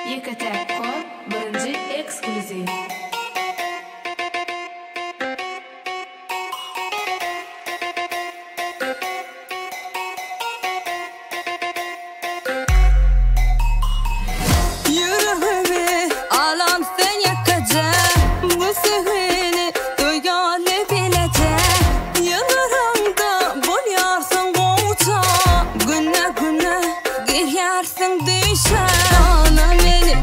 YKTCom birinci ekskluziv. Yüreğimi alam sen yakacak, bu seheni duygalı bilecek. Yanarımda buluyorsun komuta, güne güne girersin düşe. Bağla beni,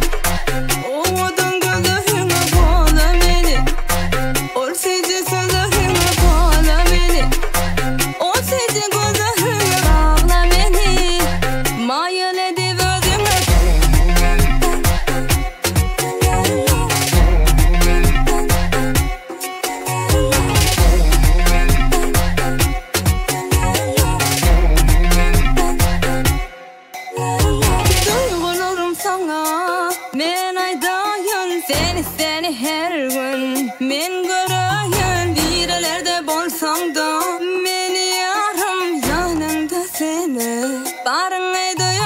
umudun gözlerine bağla beni. Ol sizi sözlerine bağla beni. Ol sizi gözlerine bağla beni. Mayıl edip özüme. Duygularım sana, men aydayın seni her gün. Men göreyim birelerde bolsang da, meni yarım yanımda seni. Barın aydayın.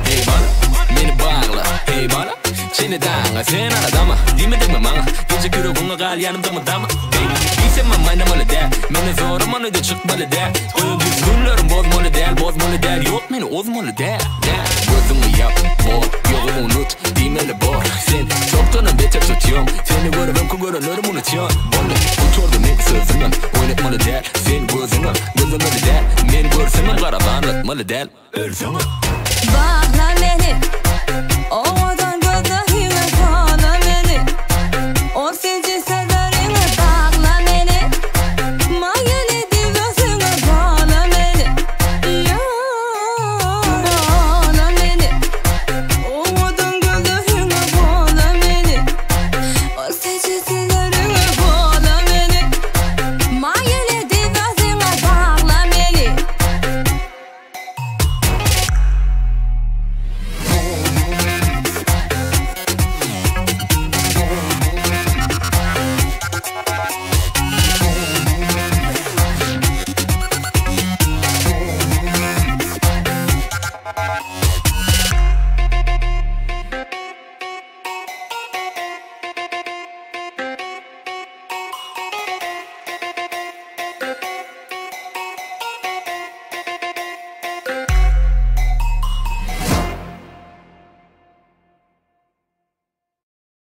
Hey bana, beni bağla, hey bana. Seni dağla, sen aradama. Dime deme bana, gece kürü bunu kal yanımda mı dama. Hey, bilsem maynamalı der. Meni zorumanı da çıkmalı der. Koyun düzgünlerim bozmalı der, bozmalı der. Yok beni ozmalı der. Gözümü yap, bor, yolumu unut. Dimeli bor, sen çoktanın beter tutuyorum. Seni görürüm ku görünürüm unutuyorum. Bunu uçurdum en sözümün. Oynatmalı der, sen gözünü gözümü der. Men görsem karadan atmalı der. Ölsene.